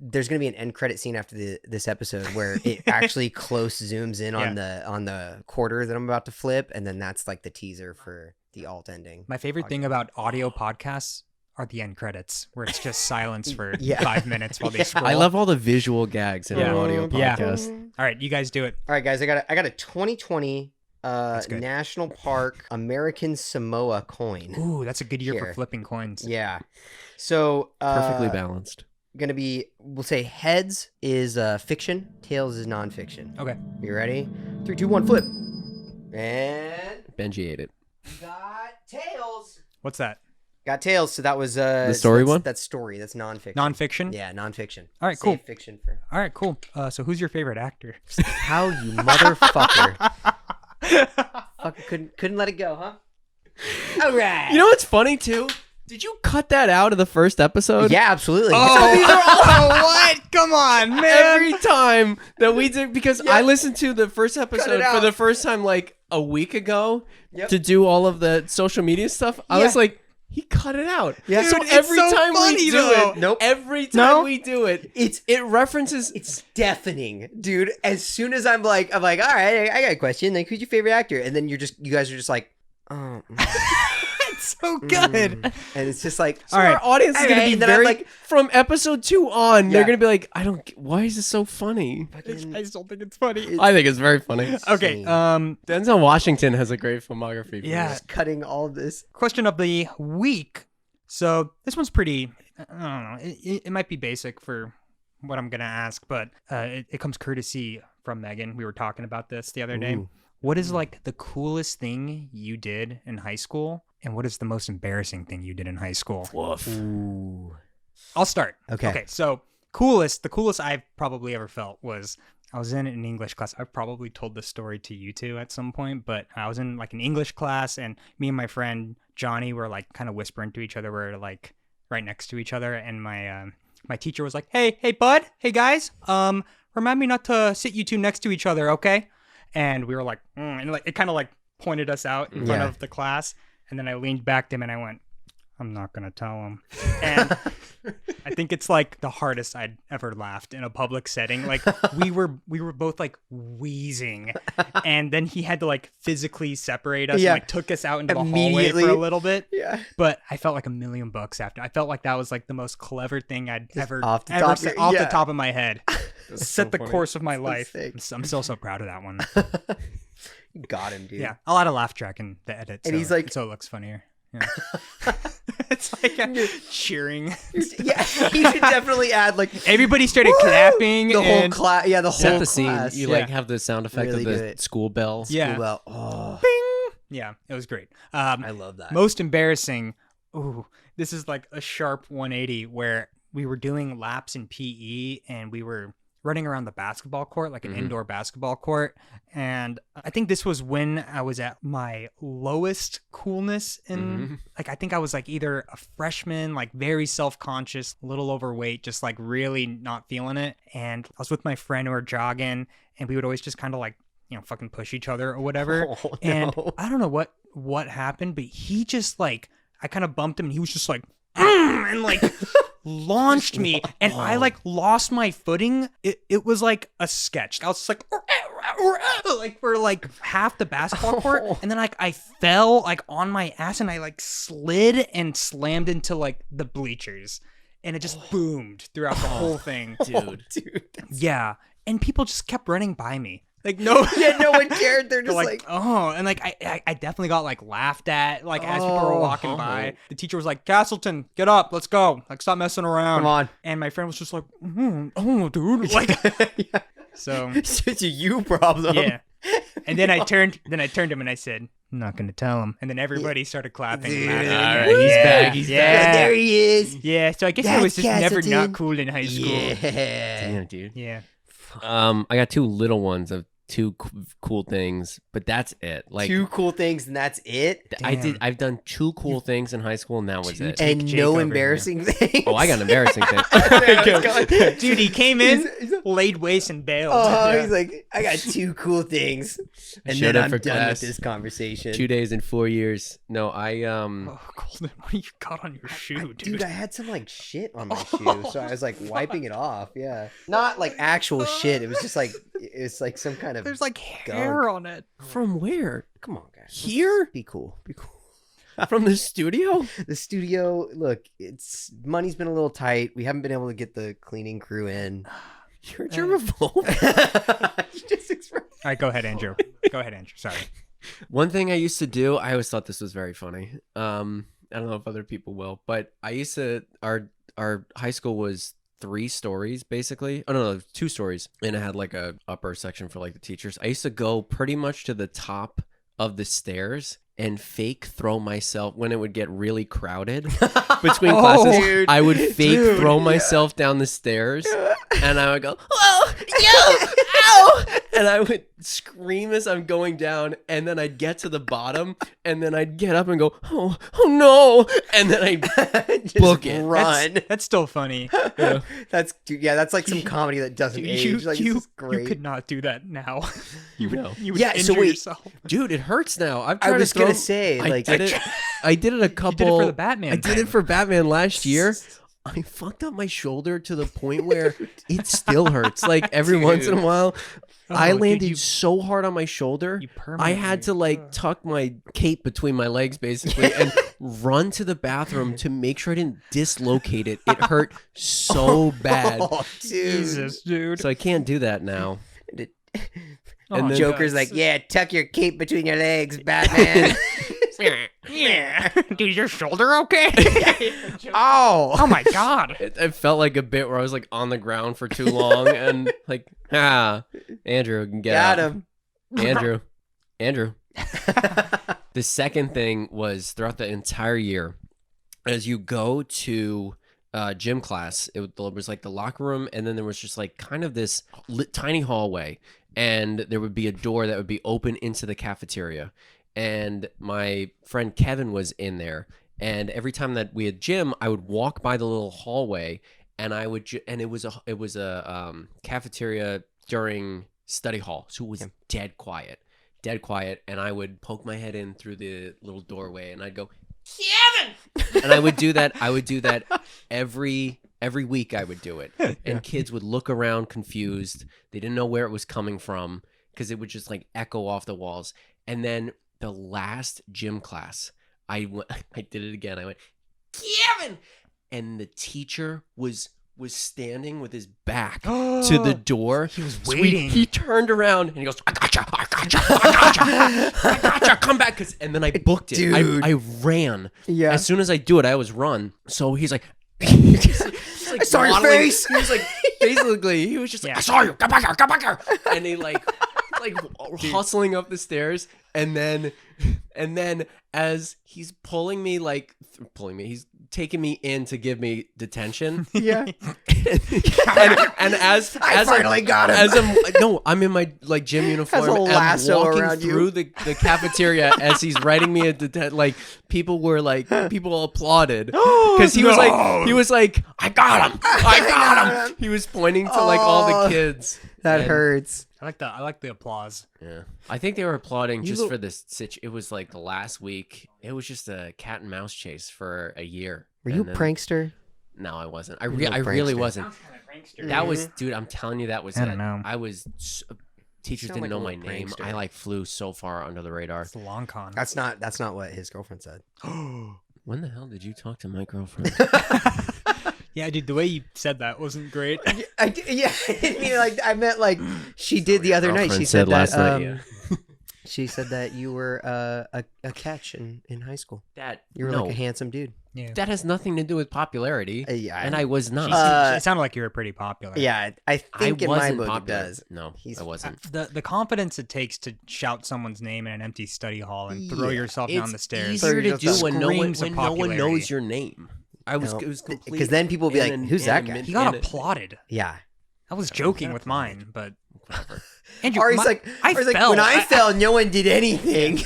There's gonna be an end credit scene after this episode where it actually close zooms in on the quarter that I'm about to flip, and then that's like the teaser for the alt ending. My favorite thing about audio podcasts are the end credits, where it's just silence for 5 minutes while they scroll. I love all the visual gags in an audio podcast. All right, you guys do it. All right, guys, I got a 2020 National Park American Samoa coin. Ooh, that's a good year for flipping coins. Yeah. So perfectly balanced. Gonna be, we'll say heads is fiction, tails is nonfiction. Okay. You ready? 3, 2, 1, flip. And Benji ate it. Got tails. What's that? Got tails. So that was the story one. That's story. That's nonfiction. Nonfiction. Yeah, nonfiction. All right, cool. Save fiction for. All right, cool. So who's your favorite actor? How you motherfucker! Fucking couldn't let it go, huh? All right. You know what's funny too? Did you cut that out of the first episode? Yeah, absolutely. What? Come on, man. Every time that we did, because I listened to the first episode for the first time like a week ago to do all of the social media stuff. I was like, he cut it out. Yeah. So Dude, every so time funny, we do though. it, every time we do it, it references. It's deafening, dude. As soon as I'm like, all right, I got a question. Like, who's your favorite actor? And then you guys are just like, oh. So good. And it's just like, so our audience is going to be very, like, from episode 2 on, they're going to be like, why is this so funny? I still think it's funny. I think it's very funny. Okay. Denzel Washington has a great filmography. Yeah. Just cutting all of this. Question of the week. So this one's pretty, I don't know, it might be basic for what I'm going to ask, but it comes courtesy from Megan. We were talking about this the other day. What is like the coolest thing you did in high school? And what is the most embarrassing thing you did in high school? Woof. Ooh. I'll start. Okay. So the coolest I've probably ever felt was I was in an English class. I've probably told this story to you two at some point, but I was in like an English class, and me and my friend Johnny were like kind of whispering to each other. We're like right next to each other, and my teacher was like, "Hey, bud, hey guys, remind me not to sit you two next to each other, okay?" And we were like, and like it kind of like pointed us out in front of the class. And then I leaned back to him and I went, I'm not going to tell him. And I think it's like the hardest I'd ever laughed in a public setting. Like we were both like wheezing, and then he had to like physically separate us and like took us out into the hallway for a little bit. Yeah. But I felt like $1 million after. I felt like that was like the most clever thing I'd ever off the top of my head. Set the course of my life. I'm still so proud of that one. You got him, dude. Yeah, a lot of laugh track in the edit. And he's like, so it looks funnier. Yeah. It's like cheering. Yeah, you should definitely add like everybody started clapping. The whole class. Yeah, the whole class. Scene. You like have the sound effect really of the school bell. Yeah. School bell. Oh. Bing. Yeah, it was great. I love that. Most embarrassing. Ooh, this is like a sharp 180 where we were doing laps in PE and we were running around the basketball court, like an indoor basketball court. And I think this was when I was at my lowest coolness in like, I think I was like either a freshman, like very self-conscious, a little overweight, just like really not feeling it. And I was with my friend who were jogging, and we would always just kind of like, you know, fucking push each other or whatever. Oh, no. And I don't know what happened, but he just like, I kind of bumped him and he was just like, and like launched me, and I like lost my footing. It was like a sketch. I was just like for like half the basketball court, and then like I fell like on my ass and I like slid and slammed into like the bleachers, and it just boomed throughout the whole thing. Dude. Yeah, and people just kept running by me. Like no, Yeah, no one cared. They're just like, oh, and like I definitely got like laughed at like as people were walking by. The teacher was like, Castleton, get up, let's go, like stop messing around. Come on. And my friend was just like, oh, dude, like, Yeah. so It's a you problem. yeah. And then I turned him and I said, I'm not gonna tell him. And then everybody started clapping. Dude. And laughing. All right, he's back. He's Yeah, there he is. Yeah, so I guess I That's was just never Castleton. not cool in high school. Yeah. Damn, dude. Yeah. I got two little ones of two cool things, but that's it. Like 2 cool things and that's it. Damn. I've done 2 cool things in high school, and that was it. Take And Jake no over embarrassing things. Oh, I got an embarrassing thing. Dude, he came in, He's- laid waste, and bailed. Oh, Yeah. he's like, I got 2 cool things, and Showed then up I'm for done class. with this conversation. 2 days and 4 years. No, I Oh, Golden, what do you got on your shoe, dude? Dude, I had some like shit on my shoe, so I was like wiping it off. Yeah, not like actual shit. It was just like it's like some kind of. There's like hair on it. from where? Come on, guys. Here? Be cool. Be cool. From the studio? The studio. Look, it's money's been a little tight. We haven't been able to get the cleaning crew in. You're germaphobe. You just expressed. All right, go ahead, Andrew. Go ahead, Andrew. Sorry. One thing I used to do, I always thought this was very funny. I don't know if other people will, but I used to our high school was 3 stories basically. Oh no, 2 stories, and it had like a upper section for like the teachers. I used to go pretty much to the top of the stairs and fake throw myself when it would get really crowded between classes. dude. I would fake Dude, throw yeah. myself down the stairs, and I would go, "Oh, yo, ow!" And I would scream as I'm going down, and then I'd get to the bottom, and then I'd get up and go, "Oh no!" And then I'd Just book it. Run. That's still funny. Yeah. That's that's like some comedy that doesn't age. Like, you this is great. could not do that now. You would, No. you would Yeah, so injure wait. yourself. Dude, it hurts now. I've I tried was to throw, gonna say, I like, did it. I did it a couple. You did it for the Batman. I did it for Batman last year. I fucked up my shoulder to the point where it still hurts. Like every once in a while, I dude, landed you- so hard on my shoulder. You I had to like tuck my cape between my legs basically and run to the bathroom to make sure I didn't dislocate it. It hurt so bad. Oh, dude. Jesus, dude. So I can't do that now. And then- Joker's like, yeah, tuck your cape between your legs, Batman. yeah. Dude, is your shoulder okay? Oh. Oh my god. It felt like a bit where I was like on the ground for too long and like, Andrew can get Got out. him. Andrew. The second thing was throughout the entire year, as you go to gym class, it was like the locker room, and then there was just like kind of this tiny hallway, and there would be a door that would be open into the cafeteria. And my friend Kevin was in there, and every time that we had gym, I would walk by the little hallway, and I would and it was a cafeteria during study hall, so it was dead quiet, and I would poke my head in through the little doorway, and I'd go, Kevin, and I would do that every week. I would do it, and kids would look around confused. They didn't know where it was coming from because it would just like echo off the walls. And then the last gym class, I did it again. I went, Kevin, and the teacher was standing with his back to the door. He was So waiting. he turned around and he goes, I gotcha, come back. And then I booked it. Dude. I ran. Yeah. As soon as I do it, I always run. So he's like, he's like I saw your waddling. face. He was like, basically, he was just like, Yeah. I saw you. Come back here. And he like hustling up the stairs. And then as he's he's taking me in to give me detention. Yeah. and as I finally got him. I'm in my like gym uniform Has a and lasso walking around you. through the cafeteria as he's writing me people applauded because he was like I got him. He was pointing to like all the kids. That And- hurts. I like the applause. Yeah, I think they were applauding just look- for this. It was like the last week. It was just a cat and mouse chase for a year. Were you a And then- prankster? No, I wasn't. I You're a really prankster. wasn't. That was, dude. I'm telling you, that was. I it. don't know. I was. Teachers Sound didn't like know a my little name. prankster. I like flew so far under the radar. It's a long con. That's not what his girlfriend said. When the hell did you talk to my girlfriend? Yeah, dude, the way you said that wasn't great. I didn't mean like I meant like she did the other night. She Girlfriend said that last night. Yeah. she said that you were a catch in high school. That You were like a handsome dude. Yeah. that has nothing to do with popularity. Yeah, and I was not. It sounded like you were pretty popular. Yeah, I think in my wasn't book popular. it does. No, He's- I wasn't. The confidence it takes to shout someone's name in an empty study hall and throw Yeah, yourself down the stairs. Easier to do when Screams of no one popularity. knows your name. It was No, complete. because then people will be like, "Who's that guy?" He got applauded. Yeah. I was joking with mine, but Andrew, Ari's my- like, I Ari's like, fell. when I fell, no one did anything.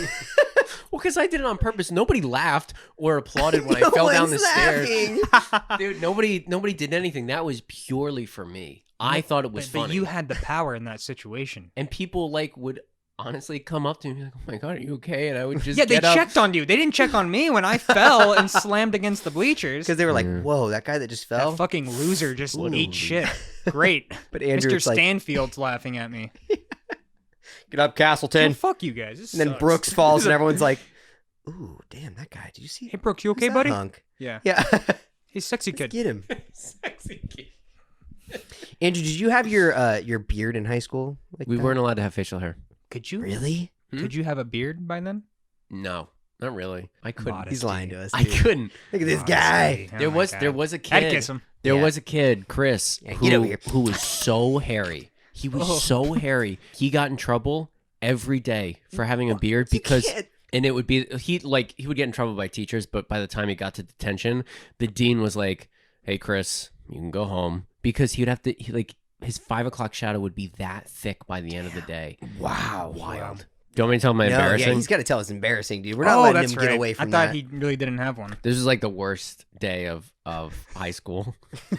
Well, because I did it on purpose. Nobody laughed or applauded when No I fell down the one's stairs. laughing. Dude, nobody did anything. That was purely for me. I thought it was but funny. you had the power in that situation. And people like would honestly come up to me and be like, "Oh my god, are you okay?" And I would just Yeah, they get up. checked on you. They didn't check on me when I fell and slammed against the bleachers. Because they were like, "Whoa, that guy that just fell." That fucking loser just What a ate loser. shit. Great. But Andrew, Mr. it's like, Stanfield's laughing at me. "Get up, Well, Castleton." fuck you guys. This And then sucks. Brooks falls, and everyone's like, "Ooh, damn, that guy! Did you see? Hey, Brooks, you Who's okay, that buddy? hunk?" Yeah. Yeah. He's a sexy Let's kid. get him. Sexy kid. Andrew, did you have your beard in high school? Like We that? weren't allowed to have facial hair. Could you? Really? Could you have a beard by then? No, not really. I couldn't. Modest. He's lying to us. I dude. couldn't. Look at this Honestly. guy. Oh There my was God. there was a I'd kid. kiss him. There Yeah. was a kid, Chris, Yeah, get over here. who was so hairy. He was so hairy. He got in trouble every day for having a beard It's a because kid. and it would be he would get in trouble by teachers, but by the time he got to detention, the dean was like, "Hey Chris, you can go home," because he'd have to his 5 o'clock shadow would be that thick by the end of the day. Wow. Wild. Do you want me to tell my No, embarrassing? yeah, he's got to tell us embarrassing, dude. We're not Oh, letting that's him right. get away from I thought that. he really didn't have one. This was like the worst day of high school.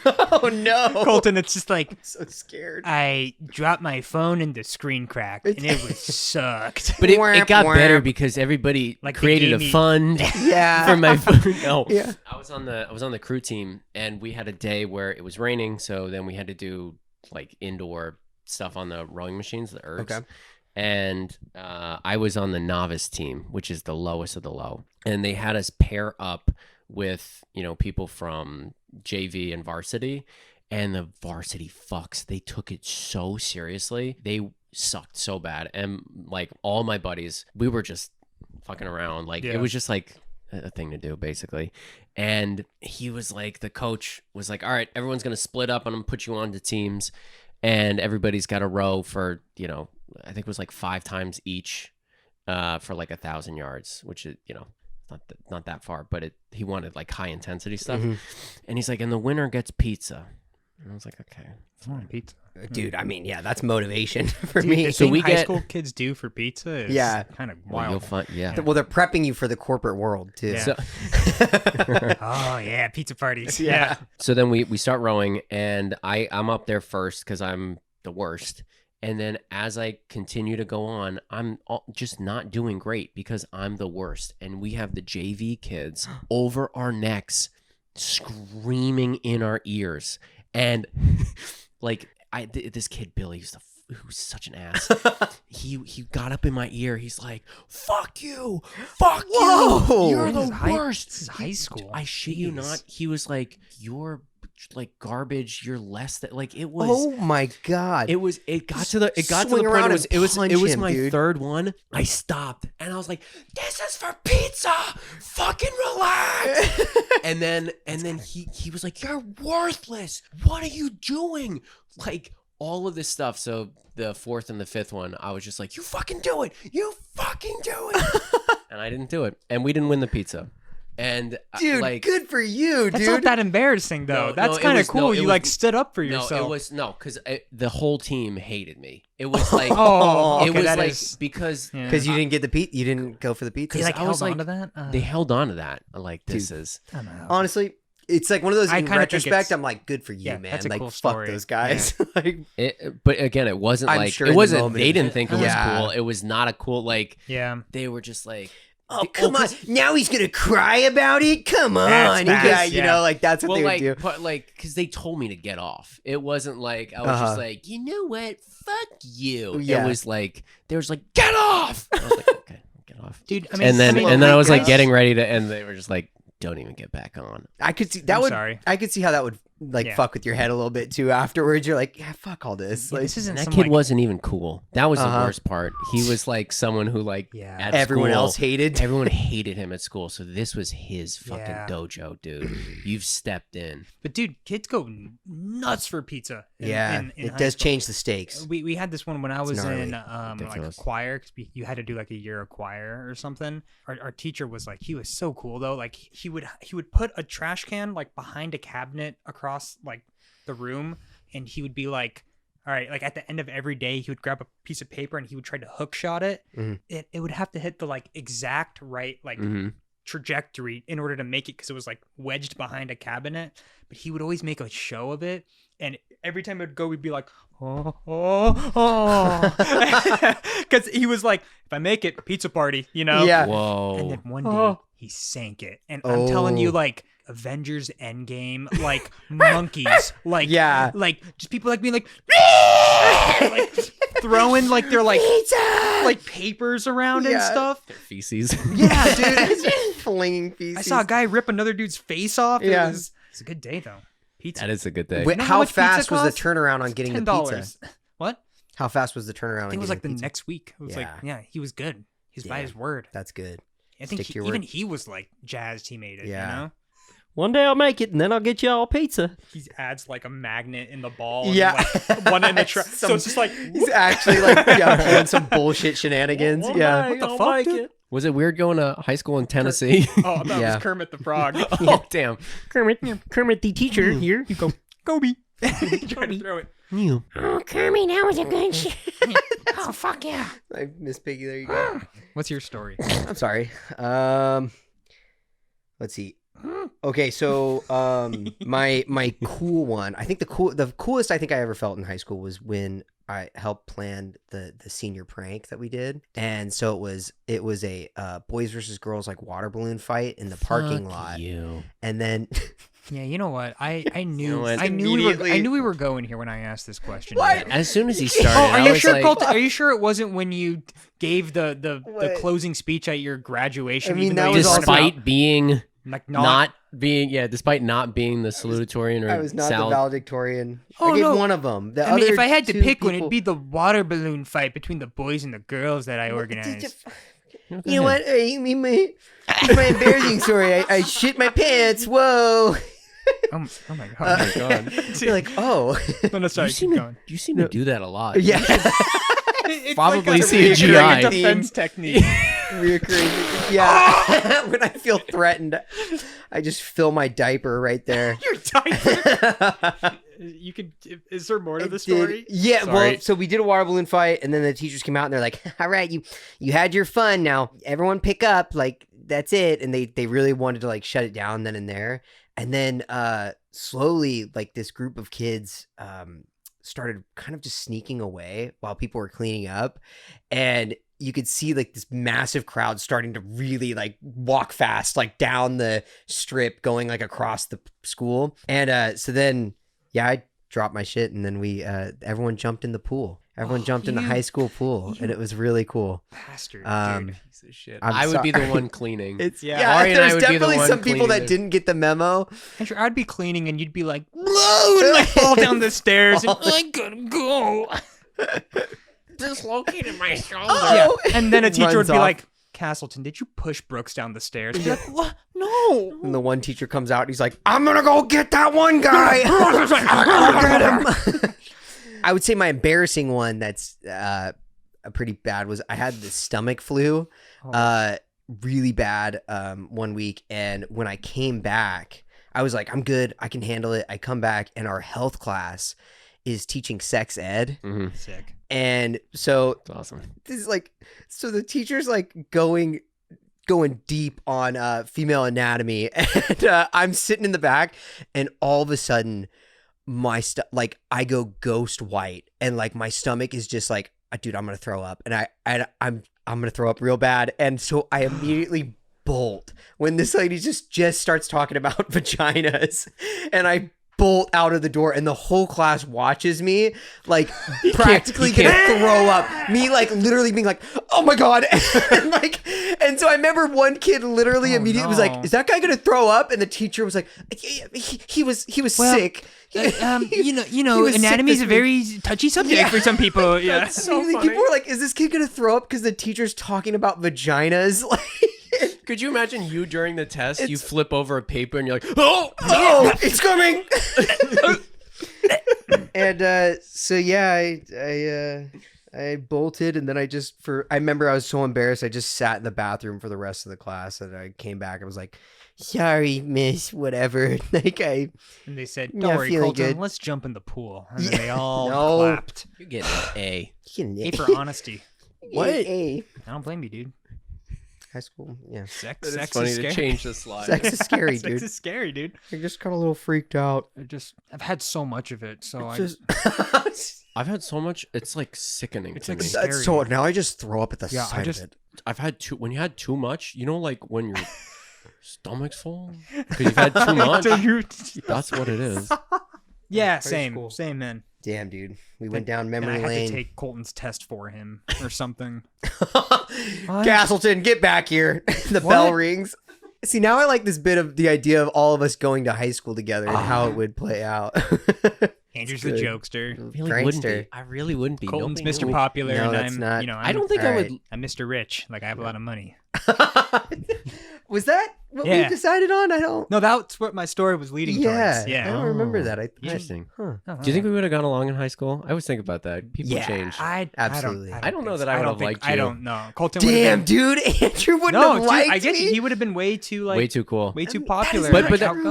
Oh no, Colton, it's just like I'm so scared. I dropped my phone and the screen cracked, and it was sucked. But it Whamp, got better whamp. because everybody Like they created gave a me- fund Yeah. for my phone. No, Yeah. I was on the crew team, and we had a day where it was raining, so then we had to do like indoor stuff on the rowing machines, the ergs. Okay. And I was on the novice team, which is the lowest of the low, and they had us pair up with people from JV and varsity, and the varsity fucks, they took it so seriously. They sucked so bad, and like all my buddies, we were just fucking around. Like Yeah. it was just like a thing to do basically. And he was like, the coach was like, "All right, everyone's gonna split up. I'm gonna put you onto teams, and everybody's got to row for I think it was like 5 times each for like 1,000 yards, which is not that far, but he wanted like high intensity stuff. Mhm. And he's like, and the winner gets pizza. And I was like, okay. Pizza. Dude, I mean, yeah, that's motivation for Dude, me. the So thing we high get- school kids do for pizza is Yeah. kind of Well, you'll wild. find, yeah. Well, they're prepping you for the corporate world too. Yeah. So, Oh yeah, pizza parties. Yeah. so then we start rowing, and I'm up there first because I'm the worst. And then as I continue to go on, I'm just not doing great because I'm the worst. And we have the JV kids over our necks screaming in our ears. And like this kid, Billy, who's such an ass. he got up in my ear. He's like, "Fuck you. Fuck Whoa. you. You're This is the high- worst." this is high school. I shit you Jeez. not. He was like, "You're like garbage. You're less than," like it was. Oh my god. It got to the swing point. around It and was punch him, my dude. third one. I stopped and I was like, "This is for pizza. Fucking relax." and then he was like, "You're worthless. What are you doing?" Like all of this stuff. So the fourth and the fifth one, I was just like, "You fucking do it. You fucking do it." And I didn't do it, and we didn't win the pizza. And Dude, like, good for you, That's dude. not that embarrassing though. No, That's it kind of was- cool. no, it You was- like stood up for no, yourself. it was because the whole team hated me. It was like, Oh, okay, it was that like is- because Yeah. Because you didn't get the pizza. You didn't go for the pizza. They like I was held like- on to that. they held on to that. Like this is I don't know. Honestly, it's like one of those. I In kinda think retrospect, it's- I'm like, good for you, yeah, man. that's a like, cool fuck story. those guys. like, but again, it wasn't I'm like sure it in the wasn't. moment They it didn't was- think it was Yeah. cool. It was not a cool. Like Yeah. they were just like, oh come on, now he's gonna cry about it. Come on, That's yeah, fast, you yeah. know, like that's what well, they like, would do. but like, because they told me to get off. It wasn't like I was Uh-huh. just like, you know what, fuck you. Yeah. It was like they was like, get off. I was like, okay, get off. Dude, I mean, And then I mean, and then I was like guys- getting ready to, and they were just like, don't even get back on. I could see that I'm would. sorry. I could see how that would like fuck with your head a little bit too afterwards. You're like, yeah, fuck all this. Yeah, Like, this isn't That some, kid like, wasn't even cool. That was the worst part. He was like someone who like at everyone school, else hated. Everyone hated him at school. So this was his fucking Yeah. dojo, dude. You've stepped in. But dude, kids go nuts for pizza. In it high does school. change the stakes. We had this one when I was gnarly. in like Ridiculous. choir, because you had to do like a year of choir or something. Our teacher was like, he was so cool though. Like he would put a trash can like behind a cabinet across like the room, and he would be like, all right, like at the end of every day, he would grab a piece of paper and he would try to hook shot it. Mhm. It would have to hit the like exact right like trajectory in order to make it, because it was like wedged behind a cabinet. But he would always make a show of it, and every time it would go, we'd be like, because he was like, if I make it, pizza party, you know? Yeah. Whoa. And then one day he sank it, and I'm telling you, like Avengers Endgame, like monkeys, like like just people like being like, like throwing like their like like papers around and stuff. Their feces. Yeah, dude, flinging feces. I saw a guy rip another dude's face off. Yeah. It's a good day though. Pizza. That is a good day. Wait, You know how much pizza fast was the costs? turnaround on getting the pizza? $10. What? How fast was the turnaround? I think it was like the next week. It was like, Yeah. yeah, he was good. He was by Yeah. his word. That's good. I think Stick to your even word. he was like jazzed he made it, Yeah. you know? One day I'll make it, and then I'll get you all pizza. He adds like a magnet in the ball. And Yeah. like, one end of so it's just like, He's actually like pulling some bullshit shenanigans. One Yeah. day the I'll fuck, make dude? it. Was it weird going to high school in Tennessee? oh, I thought it Yeah. was Kermit the Frog. Oh, damn. Kermit the teacher here. You go. Kobe. Trying to throw it. You. Oh, Kermit, that was a good shit. Oh, fuck yeah. I Miss Piggy, there you go. What's your story? I'm sorry. Let's see. Okay, so my cool one. I think the coolest I think I ever felt in high school was when I helped plan the senior prank that we did. And so it was a boys versus girls like water balloon fight in the parking lot. You. And then Yeah, you know what? I knew what? I knew we were going here when I asked this question. What? As soon as he started, Oh, are I you was sure? like, Colt, are you sure it wasn't when you gave the What? closing speech at your graduation? I mean, even that though was you weren't despite being about- like not being, despite not being the salutatorian or I was not the valedictorian. Oh, I gave no. one of them. The I mean, if other I had to two pick one, people- it'd be the water balloon fight between the boys and the girls that I organized. You know what? You mean my embarrassing story? I shit my pants. Whoa. Oh my god! Oh my God. You're like, oh. No, sorry, keep going. You seem to do that a lot. Yeah. It's Probably like a CGI. reoccurring defense technique. Reoccurring. Yeah. When I feel threatened, I just fill my diaper right there. Your diaper. You could. Is there more to the story? Yeah, Sorry. well, so we did a water balloon fight, and then the teachers came out and they're like, all right, you had your fun. Now everyone pick up, like, that's it. And they really wanted to like shut it down then and there. And then slowly, like, this group of kids started kind of just sneaking away while people were cleaning up. And you could see like this massive crowd starting to really like walk fast, like down the strip, going like across the school. And so then, yeah, I dropped my shit, and then we everyone jumped in the pool. Everyone jumped in the high school pool, and it was really cool. Bastard, dude. Piece of shit. I'm I would be the sorry. one cleaning. Yeah. Ari and I there's would be the definitely one some people that cleaning didn't get the memo. Andrew, I'd be cleaning, and you'd be like, "Whoa!" and like fall down the stairs, and I gotta go. Dislocated my shoulder. Oh! And then a teacher would Runs be off. like, "Castleton, did you push Brooks down the stairs?" I'd be like, "What? No." And the one teacher comes out and he's like, I'm gonna go get that one guy. I'll get him. I would say my embarrassing one that's a pretty bad was I had the stomach flu really bad one week, and when I came back I was like, I'm good, I can handle it. I come back and our health class is teaching sex ed. Mhm. Sick. And so It's awesome. this is like, so the teacher's like going deep on female anatomy, and I'm sitting in the back, and all of a sudden my like I go ghost white, and like my stomach is just like, dude, I'm gonna throw up, and I'm gonna throw up real bad. And so I immediately bolt when this lady just starts talking about vaginas, and I bolt out of the door, and the whole class watches me, like practically gonna throw up. Me, like literally being like, "Oh my god!" and so I remember one kid literally immediately was like, "Is that guy gonna throw up?" And the teacher was like, "He was sick." Anatomy is a very touchy subject for some people. Yeah, So people were like, "Is this kid gonna throw up because the teacher's talking about vaginas?" Like. Could you imagine you during the test? You flip over a paper and you're like, "Oh, it's coming!" And so yeah, I bolted, and then I remember I was so embarrassed. I just sat in the bathroom for the rest of the class, and I came back. I was like, "Sorry, miss, whatever." And they said, "Don't worry, Colton. Good. Let's jump in the pool." And then they all clapped. You get an A. A for honesty. What? I don't blame you, dude. High school, yeah. Sex It's is funny scary. to change the slide. Sex is scary, dude. Sex is scary, dude. I just got a little freaked out. I've had so much of it, so I've had so much. It's like sickening to like me. scary. That's so now I just throw up at the sight of it. I've had too. When you had too much, like when your stomach's full because you've had too much. That's what it is. Yeah, High school. same, man. Damn, dude. We went down memory I had lane. to take Colton's test for him or something. Castleton, get back here. The bell rings. See, now I like this bit of the idea of all of us going to high school together and how it would play out. Andrew's the jokester. Prankster. I really wouldn't be. Colton's Nobody Mr. knew. Popular, No, and that's I'm, not- I don't think I would. I'm Mr. Rich. Like I have a lot of money. Was that what we Yeah. decided on? I don't. No, that's what my story was leading Yeah, towards. Yeah. I don't remember that. Interesting. Huh. Oh, Do you think we would have gone along in high school? I always think about that. People Yeah. change. Absolutely. I don't know that I I would don't have think- liked you. I don't know. Colton would have Damn, been, dude. Andrew wouldn't no, have dude, liked I get me. you. He would have been way too Way too cool. way too that is popular. not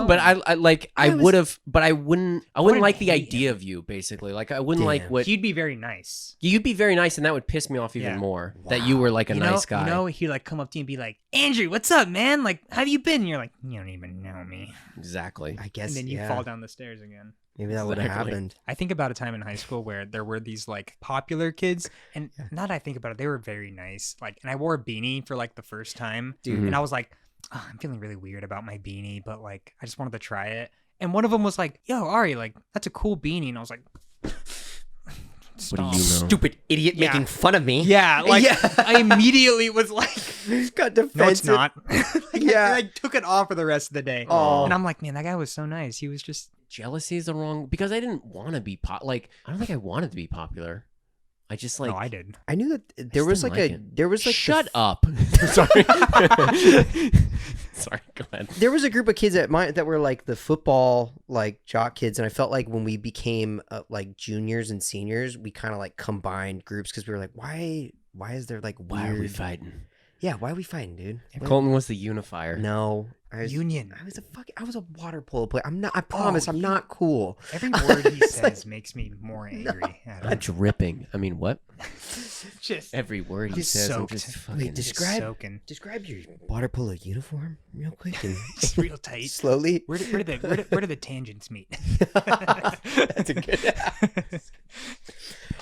But outgoing. I was- would have, but I wouldn't like the hate idea of you. Basically, like I wouldn't like Damn. what He'd be very nice. you'd be very nice, and that would piss me off even Yeah. more. That you were like a nice guy. You know, he'd like come up to you and be like, "Andrew, what's up, man? Like, how have you been?" And you're like, "You don't even know me." Exactly. I guess. And then you yeah. fall down the stairs again. Maybe that would have Exactly. happened. I think about a time in high school where there were these like popular kids, and now that I think about it, they were very nice. Like, and I wore a beanie for like the first time, Dude. and I was like, oh, I'm feeling really weird about my beanie, but like, I just wanted to try it. And one of them was like, "Yo, Ari, like, that's a cool beanie," and I was like, What do you know? Stupid idiot Yeah. making fun of me. "Yeah," like, Yeah. I immediately was like, Got "No, defensive. it's not." Like, Yeah. I like took it off for the rest of the day, Oh. and I'm like, "Man, that guy was so nice. He was just." Jealousy is the wrong because I didn't want to be like I don't think I wanted to be popular. I just like No, I did. I knew that there was didn't like like a it. there was like shut up. Sorry. Sorry, go ahead. there was a group of kids that were like the football like jock kids, and I felt like when we became like juniors and seniors, we kind of like combined groups because we were like, why is there like Why are we weird- fighting? Yeah, why are we fighting, dude? What- Colton was the unifier. No, I was Union. I was a water polo player. I'm not. I promise, I'm not cool. Every word he says makes me more angry. At I'm him. dripping. I mean, what? Just Every word he He's says, I'm soaked. just Wait, fucking. soaking. Describe your water polo uniform real quick and It's real tight. slowly. Where do the tangents meet? That's a good.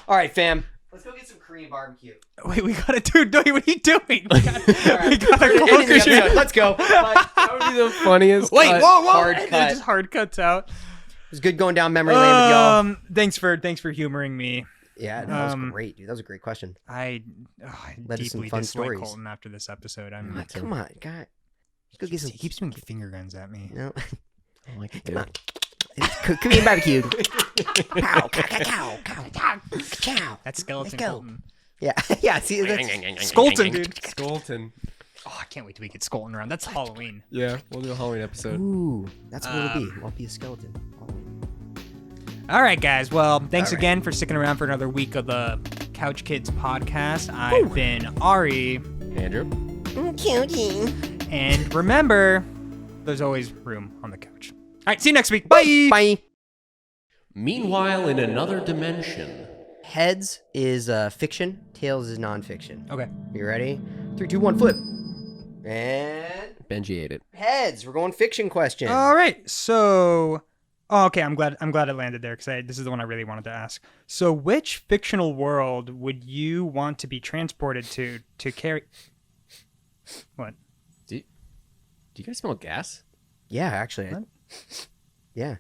All right, fam. Let's go get some Korean barbecue. Wait, we gotta do. What are you doing? We gotta Ending close the the show. episode. Let's go. That would be the funniest. Wait, cut. whoa! Hard And cut. Just hard cuts out. It was good going down memory lane with y'all. Thanks for humoring me. Yeah, that was um, great, dude. That was a great question. I Led to some deeply fun dislike stories. Colton after this episode. I'm. Come on, God. Let's go get some. He keeps doing finger guns at me. No. I like it, Come on. dude. Korean barbecue. Cow, cow, cow, cow, cow. That's skeleton Let's go. Colton. Yeah, yeah. See, that's, Skolton, dude. Skolton. Oh, I can't wait till we get Skolton around. That's Halloween. Yeah, we'll do a Halloween episode. ooh, that's what it'll be. I'll be a skeleton. All right, guys. Well, thanks All right. again for sticking around for another week of the Couch Kids podcast. I've been Ari, Andrew. Cutie. and remember, there's always room on the couch. All right, see you next week. Bye. Bye. Meanwhile, in another dimension. Heads is fiction. Tails is nonfiction. Okay. You ready? 3, 2, 1, flip. And Benji ate it. heads. We're going fiction question. All right. So, okay. I'm glad it landed there because this is the one I really wanted to ask. So, which fictional world would you want to be transported to carry? What? Do you guys smell gas? Yeah, actually. What? Yeah.